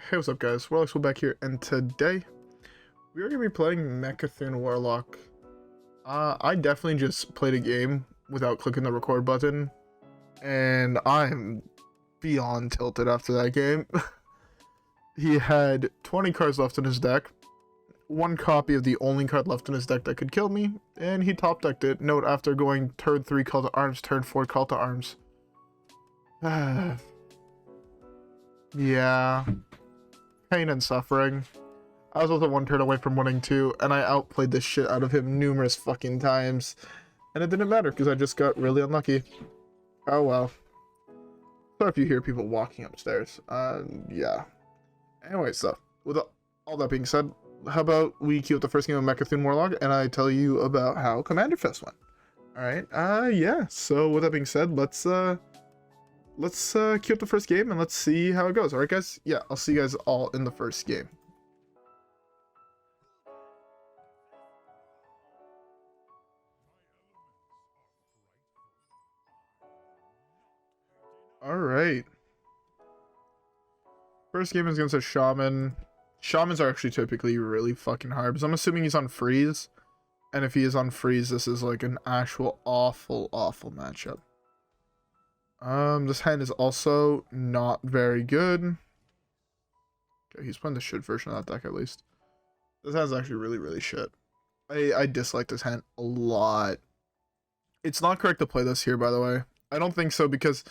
Hey, what's up guys, WhirlXbow back here, and today we are going to be playing Mecha'thun Warlock. I definitely just played a game without clicking the record button, and I'm beyond tilted after that game. He had 20 cards left in his deck, one copy of the only card left in his deck that could kill me, and he top decked it. Note, after going turn 3 Call to Arms, turn 4 Call to Arms. Yeah. Pain and suffering. I was also one turn away from winning too, and I outplayed the shit out of him numerous fucking times. And it didn't matter because I just got really unlucky. Oh well. So if you hear people walking upstairs, yeah. Anyway, so with all that being said, how about we queue up the first game of Mecha'thun Warlock and I tell you about how Commander Fest went. Alright, yeah. So with that being said, let's queue up the first game and let's see how it goes. Alright guys? Yeah, I'll see you guys all in the first game. Alright. First game is against a Shaman. Shamans are actually typically really fucking hard, because I'm assuming he's on freeze. And if he is on freeze, this is like an actual awful matchup. This hand is also not very good. Okay, he's playing the shit version of that deck at least. This hand's actually really shit. I dislike this hand a lot. It's not correct to play this here, by the way. I don't think so, because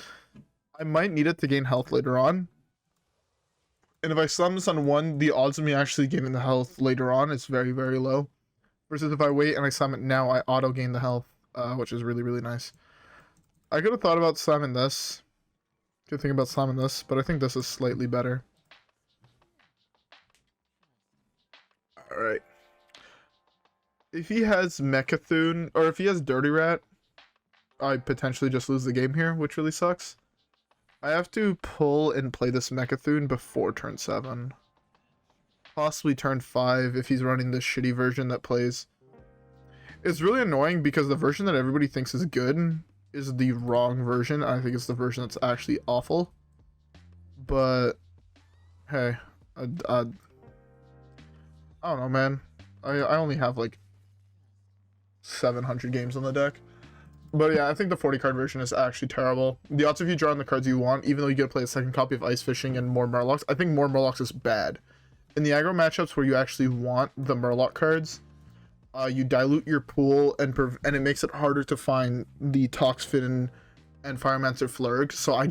I might need it to gain health later on. And if I slam this on 1, the odds of me actually gaining the health later on is very low. Versus if I wait and I slam it now, I auto gain the health, which is really nice. I could have thought about slamming this. Could think about slamming this, but I think this is slightly better. Alright. If he has Mecha'thun, or if he has Dirty Rat, I potentially just lose the game here, which really sucks. I have to pull and play this Mecha'thun before turn 7. Possibly turn 5 if he's running the shitty version that plays. It's really annoying because the version that everybody thinks is good is the wrong version. I think it's the version that's actually awful. But hey, I don't know, man. I only have like 700 games on the deck. But yeah, I think the 40 card version is actually terrible. The odds of you drawing the cards you want, even though you get to play a second copy of Ice Fishing and more Murlocs, I think more Murlocs is bad. In the aggro matchups where you actually want the Murloc cards, you dilute your pool and it makes it harder to find the Toxfin and Firemancer Flurg. So I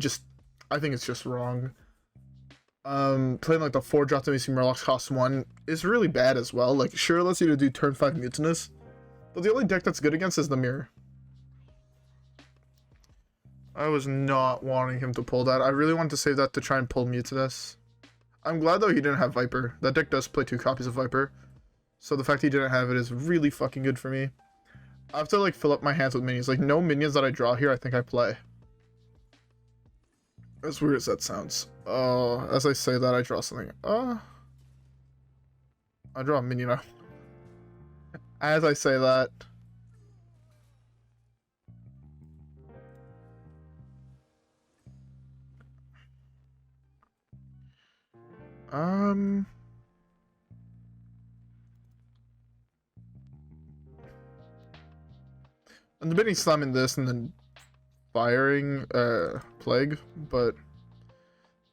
think it's just wrong. Playing like the 4 drop to Amazing Murlocs cost 1 is really bad as well. Like, sure, it lets you to do turn 5 Mutinous, but the only deck that's good against is the Mirror. I was not wanting him to pull that. I really wanted to save that to try and pull Mutinous. I'm glad though he didn't have Viper. That deck does play 2 copies of Viper. So the fact he didn't have it is really fucking good for me. I have to like fill up my hands with minions. Like, no minions that I draw here I think I play. As weird as that sounds. As I say that I draw something. I draw a minion. As I say that. I'm debating slamming this and then firing Plague, but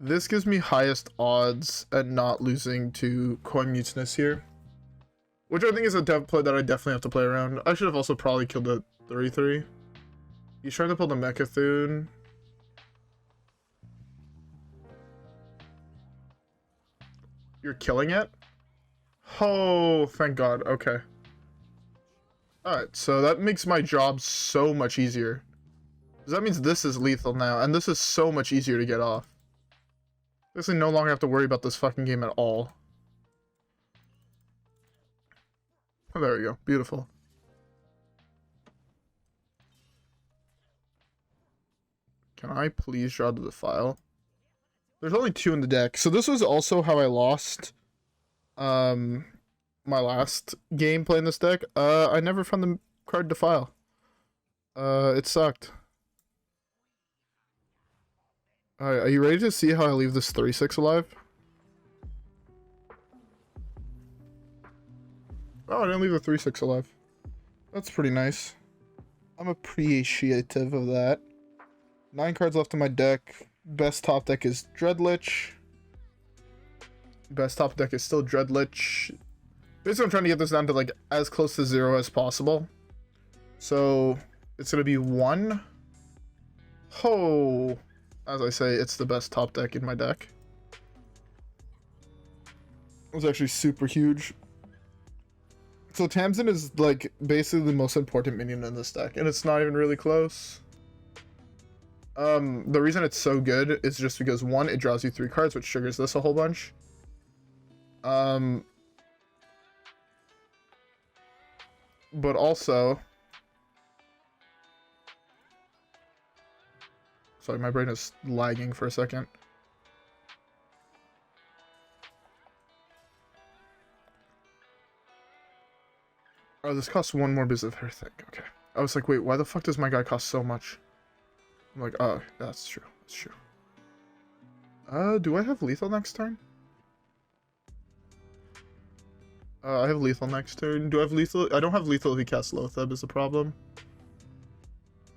this gives me highest odds at not losing to Coin Mutinous here, which I think is a dev play that I definitely have to play around. I should have also probably killed the 3/3. He's trying to pull the Mecha'thun. You're killing it? Oh, thank God. Okay. Alright, so that makes my job so much easier. Because that means this is lethal now, and this is so much easier to get off. I no longer have to worry about this fucking game at all. Oh, there we go. Beautiful. Can I please draw the Defile? There's only 2 in the deck. So this was also how I lost my last game playing this deck. I never found the card Defile. It sucked. Alright, are you ready to see how I leave this 3/6 alive? Oh, I didn't leave the 3/6 alive. That's pretty nice. I'm appreciative of that. 9 cards left in my deck. Best top deck is Dreadlich. Best top deck is still Dreadlich. Basically, I'm trying to get this down to like as close to 0 as possible. So it's gonna be 1. Oh, as I say, it's the best top deck in my deck. It was actually super huge. So Tamsin is like basically the most important minion in this deck, and it's not even really close. The reason it's so good is just because 1, it draws you 3 cards, which triggers this a whole bunch. But also, sorry, my brain is lagging for a second. Oh, this costs 1 more because of her thing. Okay. I was like, wait, why the fuck does my guy cost so much? I'm like, oh, that's true. That's true. Do I have lethal next turn? I have lethal next turn. Do I have lethal? I don't have lethal if he casts Loatheb is the problem.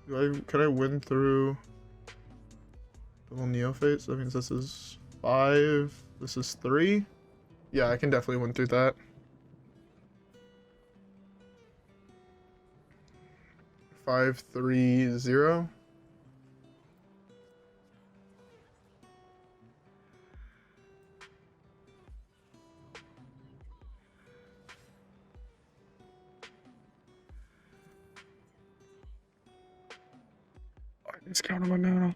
Can I win through the little Neophyte? So that means this is 5. This is 3. Yeah, I can definitely win through that. 5, 3, 0. It's counting my mana.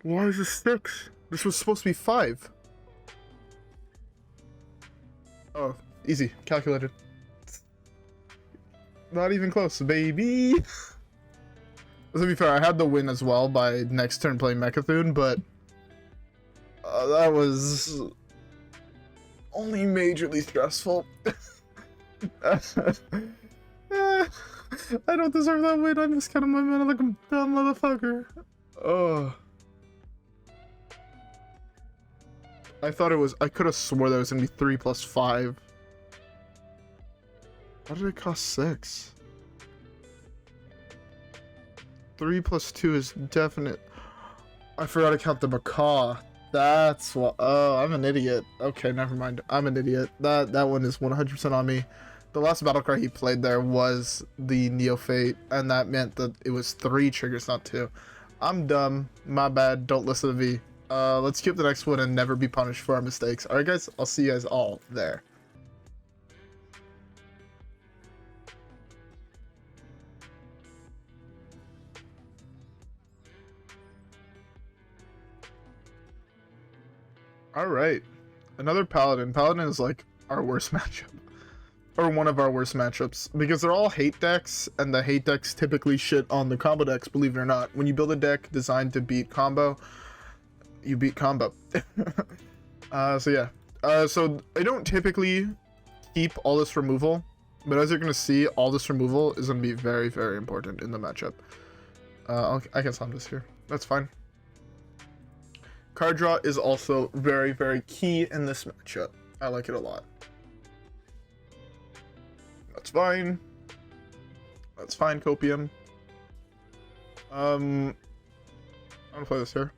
Why is this 6? This was supposed to be 5. Oh, easy. Calculated. Not even close, baby. To be fair, I had the win as well by next turn playing Mecha'thun, but that was only majorly stressful. I don't deserve that win. I'm just counting my mana like a dumb motherfucker. Oh. I thought it was. I could have swore that it was gonna be 3 + 5. Why did it cost 6? 3 + 2 is definite. I forgot to count the macaw. That's what. Oh, I'm an idiot. Okay, never mind. I'm an idiot. That one is 100% on me. The last battle cry he played there was the Neophyte, and that meant that it was 3 triggers, not 2. I'm dumb. My bad. Don't listen to me. Let's keep the next one and never be punished for our mistakes. Alright, guys? I'll see you guys all there. Alright. Another Paladin. Paladin is like our worst matchup. Or one of our worst matchups. Because they're all hate decks, and the hate decks typically shit on the combo decks, believe it or not. When you build a deck designed to beat combo, you beat combo. So yeah. So I don't typically keep all this removal, but as you're going to see, all this removal is going to be very, very important in the matchup. I can slam this here. That's fine. Card draw is also very, very key in this matchup. I like it a lot. That's fine. That's fine, Copium. I'm gonna play this here.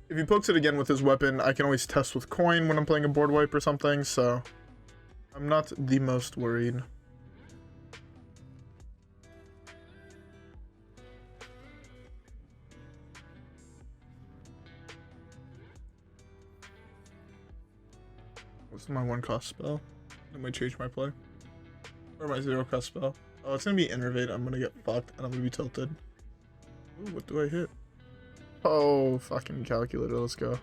If he pokes it again with his weapon, I can always test with coin when I'm playing a board wipe or something, so I'm not the most worried. What's my 1-cost spell? That might change my play. Or my 0-cost spell. Oh, it's gonna be Innervate. I'm gonna get fucked and I'm gonna be tilted. Ooh, what do I hit? Oh, fucking calculator. Let's go.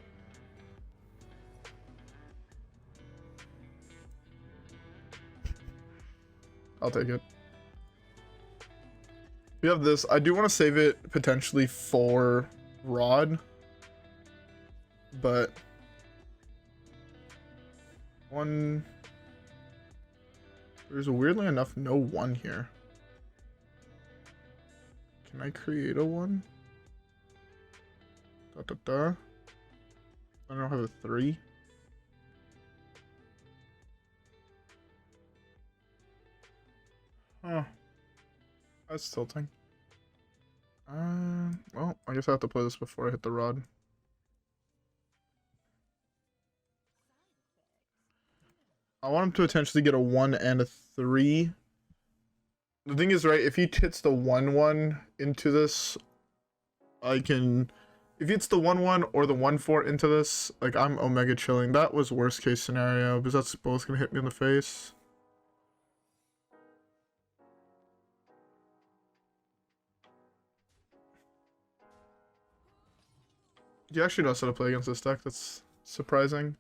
I'll take it. We have this. I do want to save it potentially for Rod. But one, there's weirdly enough no 1 here. Can I create a 1? Da. I don't have a 3. Huh. That's tilting. Well, I guess I have to play this before I hit the rod. I want him to potentially get a 1 and a 3. The thing is, right, if he hits the 1/1 into this, I can... If he hits the 1/1 or the 1/4 into this, like, I'm Omega chilling. That was worst case scenario, because that's both gonna hit me in the face. He actually knows how to play against this deck. That's surprising.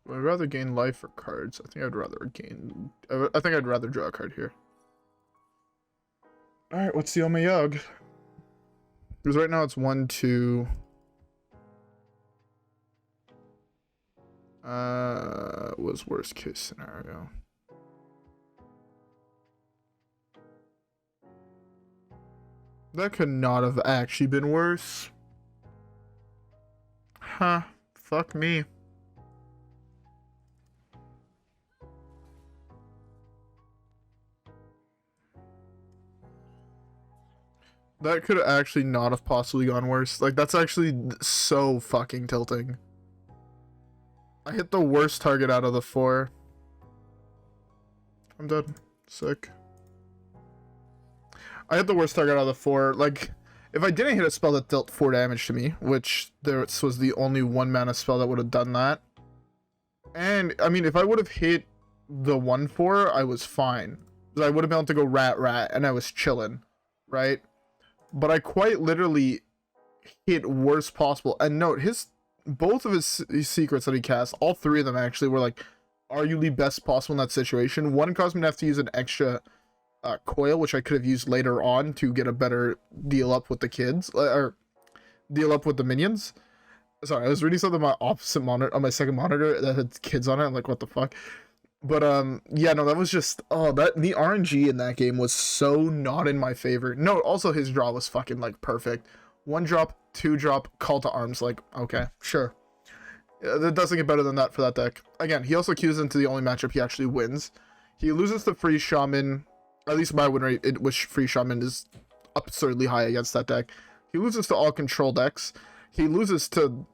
Would I rather gain life or cards? I think I'd rather gain... I think I'd rather draw a card here. Alright, what's the Omayog? Because right now it's 1, 2... was worst case scenario. That could not have actually been worse. Huh. Fuck me. That could actually not have possibly gone worse. Like, that's actually so fucking tilting. I hit the worst target out of the 4. I'm dead. Sick. I hit the worst target out of the 4. Like, if I didn't hit a spell that dealt 4 damage to me, which this was the only 1 mana spell that would have done that. And, I mean, if I would have hit the 1/4, I was fine. I would have been able to go rat, and I was chilling. Right? But I quite literally hit worst possible. And note, both of his secrets that he cast, all 3 of them actually were like arguably best possible in that situation. One caused me to have to use an extra coil, which I could have used later on to get a better deal up with the kids, or deal up with the minions. Sorry, I was reading something on my opposite monitor, on my second monitor, that had kids on it. I'm like, what the fuck? But yeah, no, that was just, the RNG in that game was so not in my favor. No, also his draw was fucking like perfect. 1 drop, 2 drop, call to arms. Like, okay, sure. That doesn't get better than that for that deck. Again, he also cues into the only matchup he actually wins. He loses to Free Shaman. At least my win rate with Free Shaman is absurdly high against that deck. He loses to all control decks. He loses to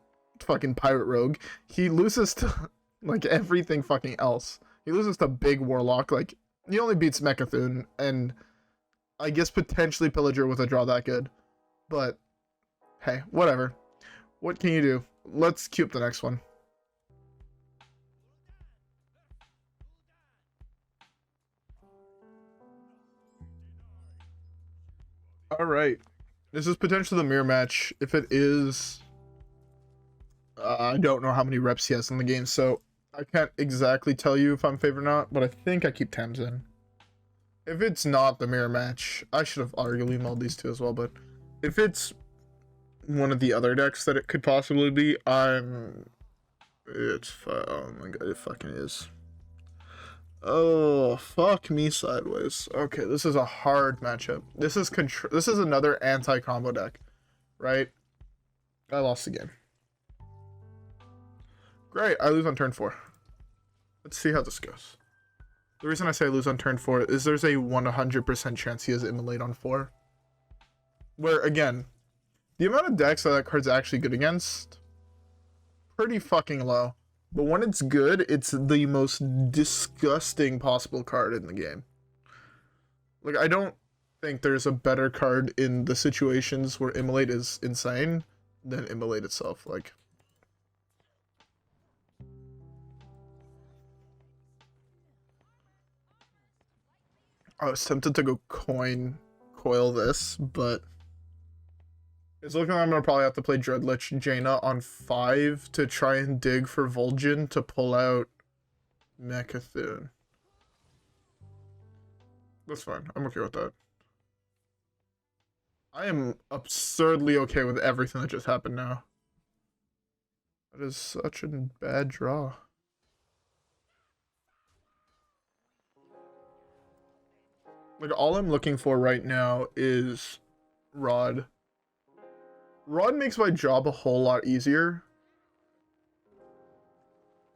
fucking Pirate Rogue. He loses to like everything fucking else. He loses to Big Warlock. Like, he only beats Mecha'thun and I guess potentially Pillager with a draw that good. But hey, whatever. What can you do? Let's queue up the next one. Alright. This is potentially the mirror match. If it is... I don't know how many reps he has in the game, so I can't exactly tell you if I'm favored or not, but I think I keep Tamsin. If it's not the mirror match, I should have arguably mulled these 2 as well, but if it's one of the other decks that it could possibly be, oh my god, it fucking is. Oh, fuck me sideways. Okay, this is a hard matchup. This is another anti-combo deck, right? I lost the game. Great, I lose on turn 4. Let's see how this goes. The reason I say I lose on turn 4 is there's a 100% chance he has Immolate on 4. Where, again, the amount of decks that card's actually good against, pretty fucking low. But when it's good, it's the most disgusting possible card in the game. Like, I don't think there's a better card in the situations where Immolate is insane than Immolate itself. Like, I was tempted to go coil this, but it's looking like I'm gonna probably have to play Dreadlich Jaina on 5 to try and dig for Vol'jin to pull out Mecha'thun. That's fine. I'm okay with that. I am absurdly okay with everything that just happened now. That is such a bad draw. Like, all I'm looking for right now is Rod. Rod makes my job a whole lot easier.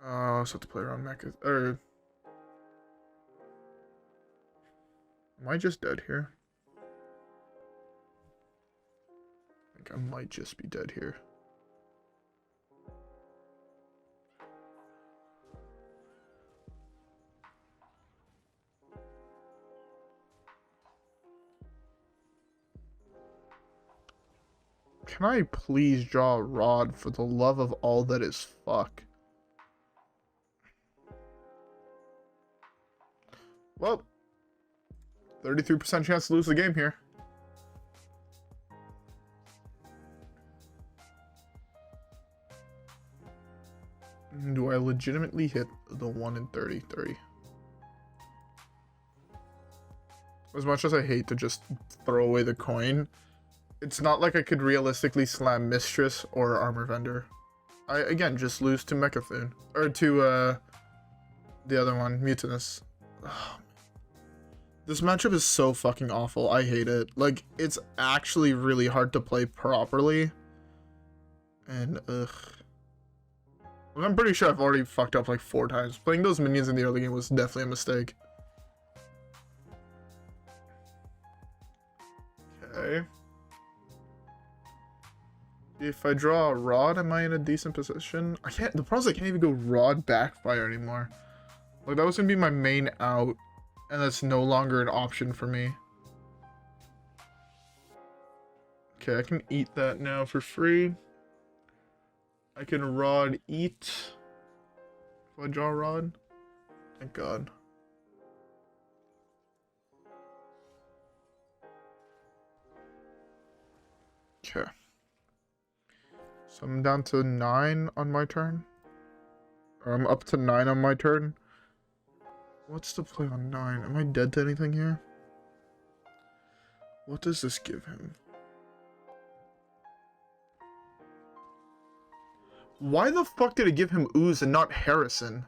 So have to play around Mecha, or... Am I just dead here? I think I might just be dead here. Can I please draw a Rod for the love of all that is fuck? Well, 33% chance to lose the game here. Do I legitimately hit the 1 in 33? As much as I hate to just throw away the coin, it's not like I could realistically slam Mistress or Armor Vendor. I, again, just lose to Mecha'thun. Or to, the other one, Mutinous. Oh, this matchup is so fucking awful. I hate it. Like, it's actually really hard to play properly. And, ugh. I'm pretty sure I've already fucked up like 4 times. Playing those minions in the early game was definitely a mistake. Okay. If I draw a Rod, am I in a decent position? I can't. The problem is I can't even go Rod Backfire anymore. Like, that was gonna be my main out, and that's no longer an option for me. Okay, I can eat that now for free. I can Rod eat. If I draw a Rod. Thank God. Okay. So I'm down to 9 on my turn. Or I'm up to 9 on my turn. What's the play on 9? Am I dead to anything here? What does this give him? Why the fuck did it give him Ooze and not Harrison?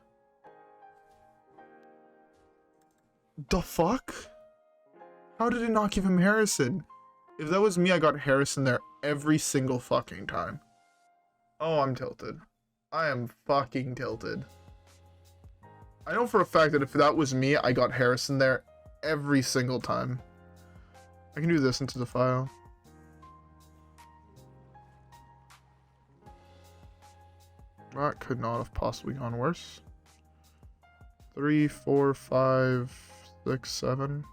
The fuck? How did it not give him Harrison? If that was me, I got Harrison there every single fucking time. Oh, I'm tilted. I am fucking tilted. I know for a fact that if that was me, I got Harrison there every single time. I can do this into Defile. That could not have possibly gone worse. 3, 4, 5, 6, 7.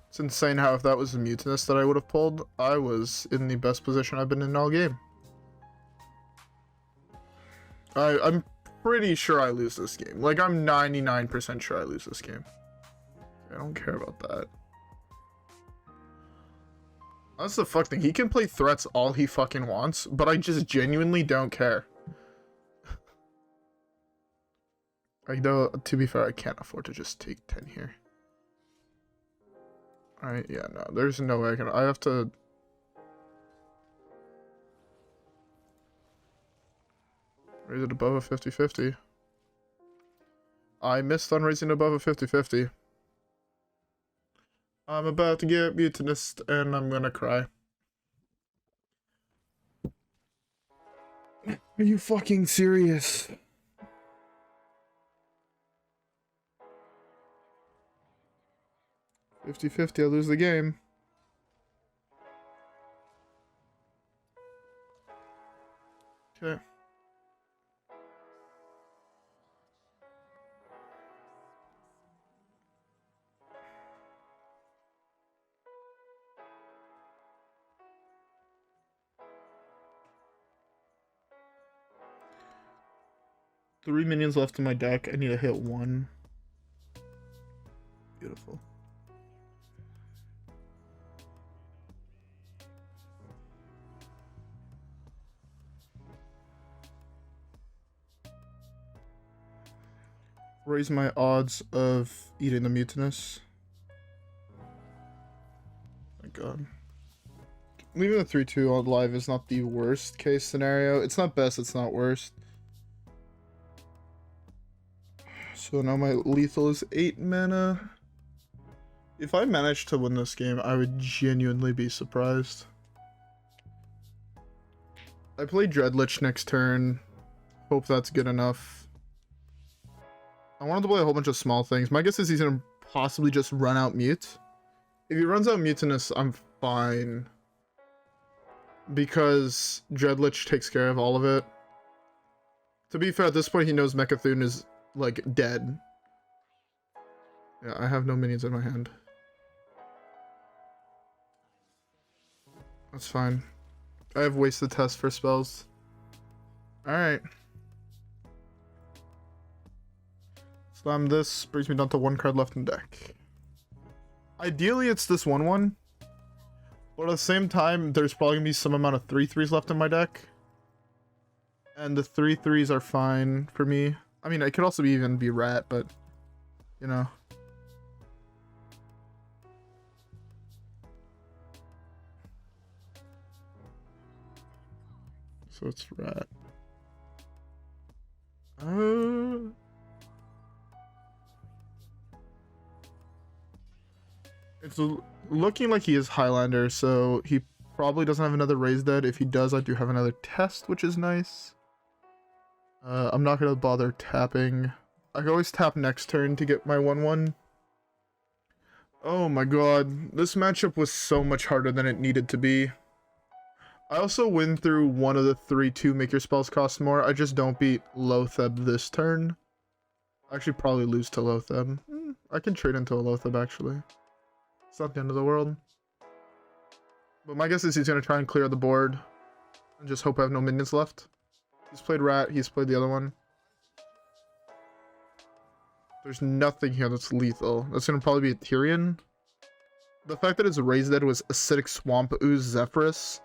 It's insane how if that was a Mutinous that I would have pulled, I was in the best position I've been in all game. I'm pretty sure I lose this game. Like, I'm 99% sure I lose this game. I don't care about that. That's the fuck thing. He can play threats all he fucking wants, but I just genuinely don't care. I know, to be fair, I can't afford to just take 10 here. Alright, yeah, no, there's no way I have to... raise it above a 50-50. I missed on raising above a 50-50. I'm about to get mutinous and I'm gonna cry. Are you fucking serious? I lose the game. Okay. Three minions left in my deck. I need to hit 1. Beautiful. Raise my odds of eating the mutinous. My God. leaving the 3-2 on live is not the worst case scenario. It's not best, it's not worst. So now my lethal is 8 mana. If I manage to win this game, I would genuinely be surprised. I play Dreadlich next turn. Hope that's good enough. I wanted to play a whole bunch of small things. My guess is he's going to possibly just run out Mute. If he runs out Mutinous, I'm fine. Because Dreadlich takes care of all of it. To be fair, at this point he knows Mecha'thun is, like, dead. Yeah, I have no minions in my hand. That's fine. I have wasted test for spells. Alright. Slam this, brings me down to 1 card left in deck. Ideally it's this 1/1. But at the same time, there's probably gonna be some amount of 3/3s left in my deck. And the 3/3s are fine for me. I mean, it could also even be Rat, but, you know. So it's Rat. It's looking like he is Highlander, so he probably doesn't have another Raise Dead. If he does, I do have another Test, which is nice. I'm not going to bother tapping. I can always tap next turn to get my 1/1. Oh my god, this matchup was so much harder than it needed to be. I also win through one of the 3/2 make your spells cost more. I just don't beat Lotheb this turn. I actually probably lose to Lotheb. I can trade into a Lotheb actually. It's not the end of the world. But my guess is he's going to try and clear the board. And just hope I have no minions left. He's played Rat, he's played the other one. There's nothing here that's lethal. That's going to probably be a Tyrion. The fact that his Raise Dead was Acidic Swamp Ooze Zephyrus.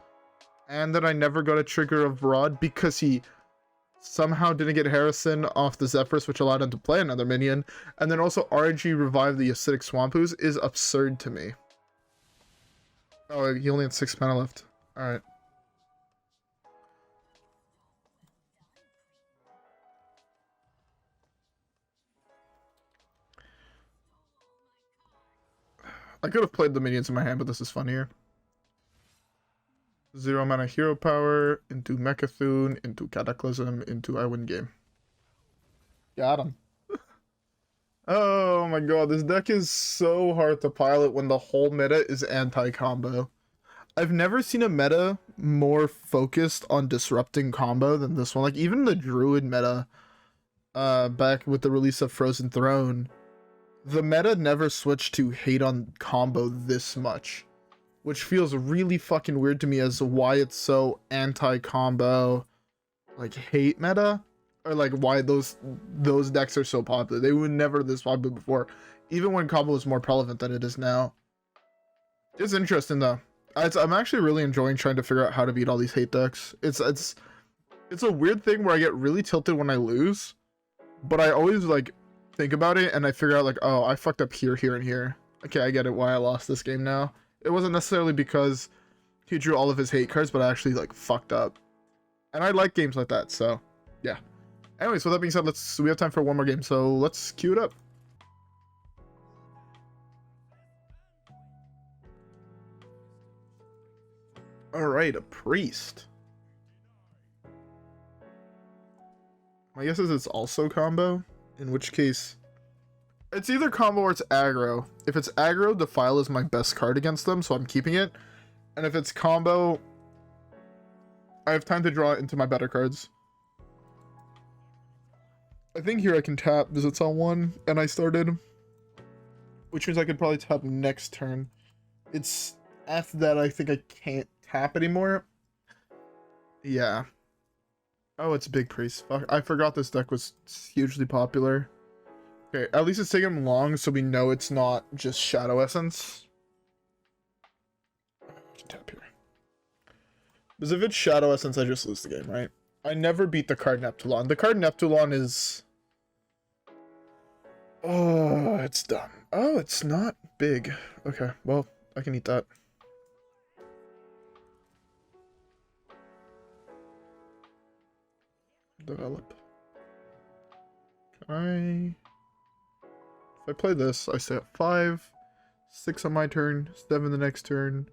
And that I never got a trigger of Rod because he somehow didn't get Harrison off the Zephyrus, which allowed him to play another minion. And then also RNG revived the Acidic Swamp Ooze is absurd to me. Oh, he only had 6 mana left. Alright. I could have played the minions in my hand, but this is funnier. 0 mana hero power, into Mecha'thun, into Cataclysm, into I win game. Got him. Oh my god, this deck is so hard to pilot when the whole meta is anti-combo. I've never seen a meta more focused on disrupting combo than this one. Like, even the Druid meta, back with the release of Frozen Throne, the meta never switched to hate on combo this much. Which feels really fucking weird to me as to why it's so anti-combo, like, hate meta. Or, like, why those decks are so popular. They were never this popular before. Even when combo was more prevalent than it is now. It's interesting, though. I'm actually really enjoying trying to figure out how to beat all these hate decks. It's a weird thing where I get really tilted when I lose. But I always, like, think about it and I figure out, like, oh, I fucked up here, here, and here. Okay, I get it why I lost this game now. It wasn't necessarily because he drew all of his hate cards, but I actually, like, fucked up. And I like games like that, so, yeah. Anyways, with that being said, we have time for one more game, so let's queue it up. Alright, a priest. My guess is it's also combo, in which case it's either combo or it's aggro. If it's aggro, Defile is my best card against them, so I'm keeping it. And if it's combo, I have time to draw into my better cards. I think here I can tap Visits on 1, and I started. Which means I could probably tap next turn. It's after that I think I can't tap anymore. Yeah. Oh, it's Big Priest. Fuck, I forgot this deck was hugely popular. Okay, at least it's taking long so we know it's not just Shadow Essence. Tap here. Because if it's Shadow Essence, I just lose the game, right? I never beat the card Neptulon. The card Neptulon is... Oh, it's dumb. Oh, it's not big. Okay, well, I can eat that. develop. Can if I play this, I stay at 5, 6 on my turn, 7 the next turn,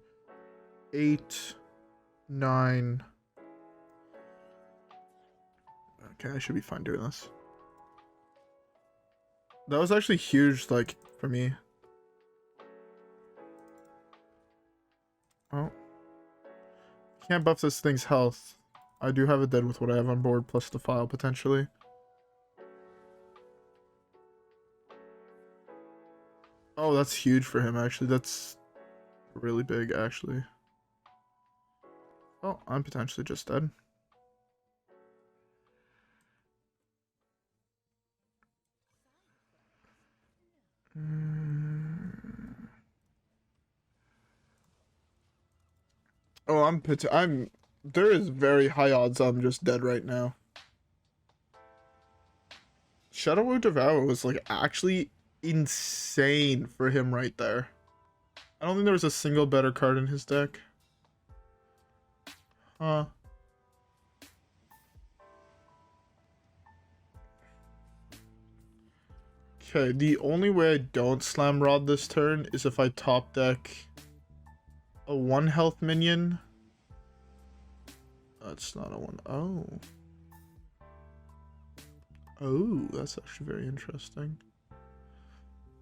8, 9. Okay, I should be fine doing this. That was actually huge, like, for me. Oh. Can't buff this thing's health. I do have it dead with what I have on board, plus Defile, potentially. Oh, that's huge for him, actually. That's really big, actually. Oh, I'm potentially just dead. Oh, there is very high odds I'm just dead right now. Shadow of Devour was, like, actually insane for him right there. I don't think there was a single better card in his deck. Huh. Okay, the only way I don't Slam Rod this turn is if I top deck a 1 health minion. That's not a 1. Oh. Oh, that's actually very interesting.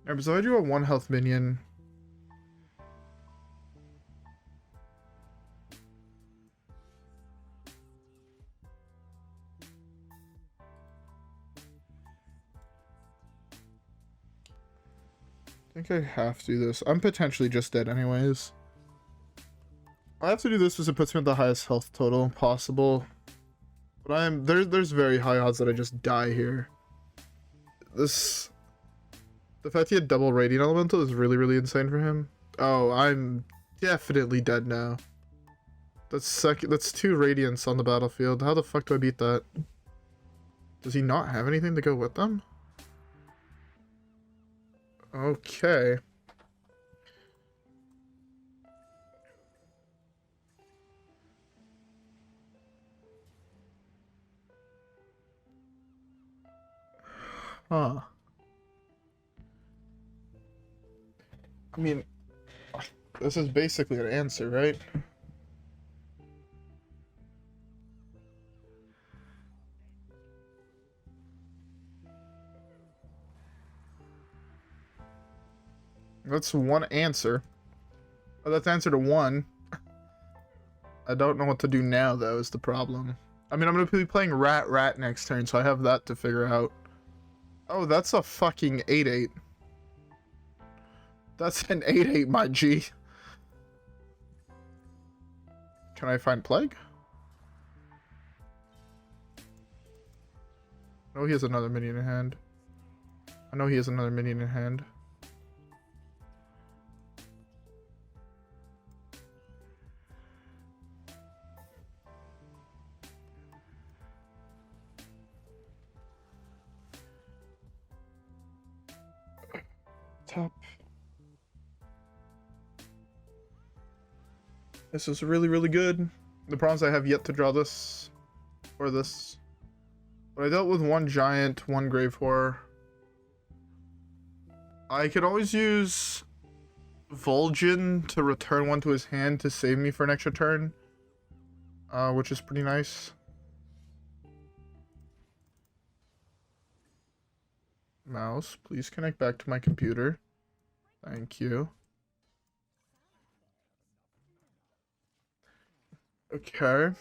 Alright, so I do a 1 health minion. I think I have to do this. I'm potentially just dead anyways. I have to do this because it puts me at the highest health total possible. But there's very high odds that I just die here. The fact he had double Radiant Elemental is really, really insane for him. Oh, I'm definitely dead now. That's 2 Radiants on the battlefield. How the fuck do I beat that? Does he not have anything to go with them? Okay. Huh. I mean, this is basically an answer, right? That's one answer. Oh, that's answer to 1. I don't know what to do now, though, is the problem. I mean, I'm going to be playing Rat next turn, so I have that to figure out. Oh, that's a fucking 8/8. That's an 8/8, my G. Can I find Plague? No, he has another minion in hand. I know he has another minion in hand. Top. This is really, really good. The problem is I have yet to draw this. Or this. But I dealt with 1 giant, 1 grave horror. I could always use Vol'jin to return 1 to his hand to save me for an extra turn. Which is pretty nice. Mouse, please connect back to my computer. Thank you. Okay.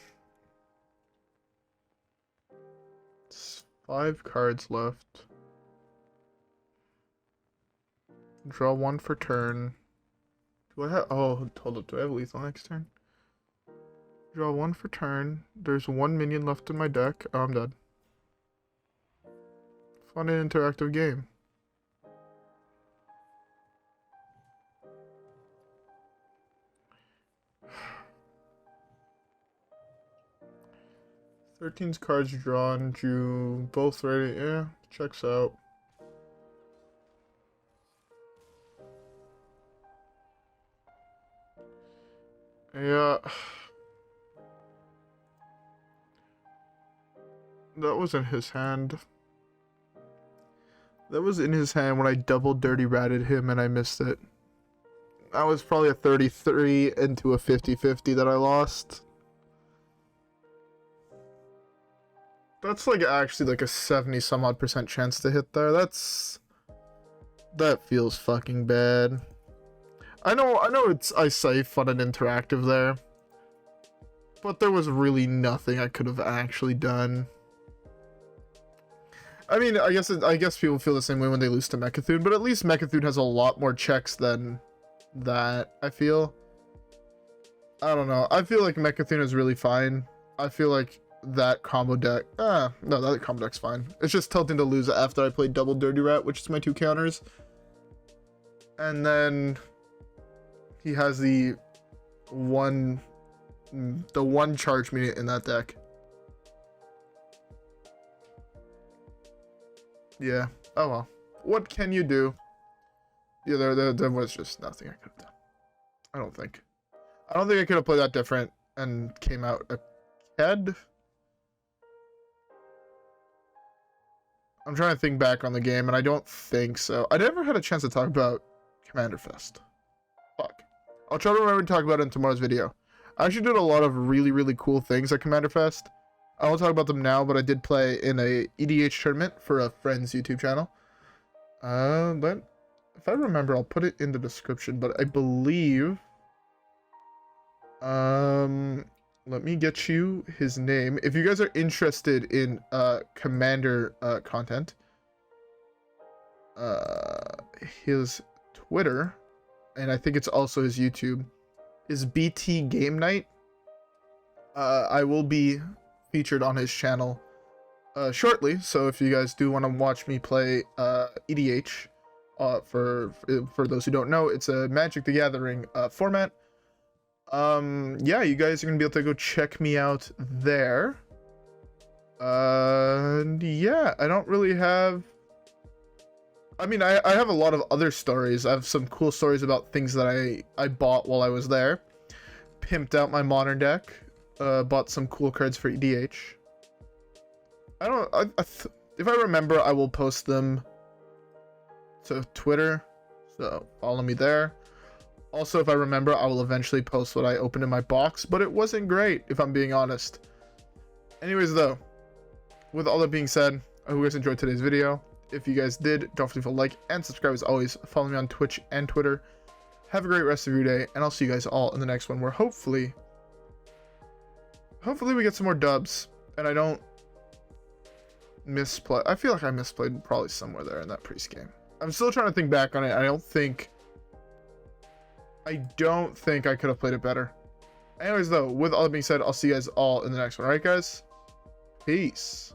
It's 5 cards left. Draw 1 for turn. Do I have... Oh, hold up. Do I have lethal next turn? Draw 1 for turn. There's 1 minion left in my deck. Oh, I'm dead. Fun and interactive game. Thirteen's cards drawn, drew both ready. Yeah, checks out. Yeah. That was in his hand. That was in his hand when I double dirty ratted him and I missed it. That was probably a 33 into a 50-50 that I lost. That's like actually like a 70 some odd % chance to hit there. That feels fucking bad. I know it's I say fun and interactive there. But there was really nothing I could have actually done. I mean, I guess people feel the same way when they lose to Mecha'thun, but at least Mecha'thun has a lot more checks than that, I feel. I don't know. I feel like Mecha'thun is really fine. I feel like that combo deck... no, that combo deck's fine. It's just tilting to lose after I played double Dirty Rat, which is my 2 counters. And then he has the one charge meter in that deck. Yeah. Oh well. What can you do? Yeah, there was just nothing I could have done. I don't think I could have played that different and came out ahead. I'm trying to think back on the game, and I don't think so. I never had a chance to talk about Commander Fest. Fuck. I'll try to remember to talk about it in tomorrow's video. I actually did a lot of really, really cool things at Commander Fest. I won't talk about them now, but I did play in a EDH tournament for a friend's YouTube channel. But if I remember, I'll put it in the description, but I believe... let me get you his name. If you guys are interested in Commander content, his Twitter, and I think it's also his YouTube, is BT Game Night. I will be featured on his channel shortly, so if you guys do want to watch me play EDH, for those who don't know, it's a Magic the Gathering format. Yeah, you guys are gonna be able to go check me out there. Yeah, I don't really have... I mean, I have a lot of other stories. I have some cool stories about things that I bought while I was there. Pimped out my modern deck. Bought some cool cards for EDH. If I remember, I will post them to Twitter, so follow me there. Also, if I remember, I will eventually post what I opened in my box, but it wasn't great, if I'm being honest. Anyways, though, with all that being said, I hope you guys enjoyed today's video. If you guys did, don't forget to like and subscribe as always. Follow me on Twitch and Twitter. Have a great rest of your day, and I'll see you guys all in the next one, where hopefully we get some more dubs, and I don't misplay. I feel like I misplayed probably somewhere there in that priest game. I'm still trying to think back on it. I don't think I could have played it better. Anyways, though, with all that being said, I'll see you guys all in the next one. Alright, guys? Peace.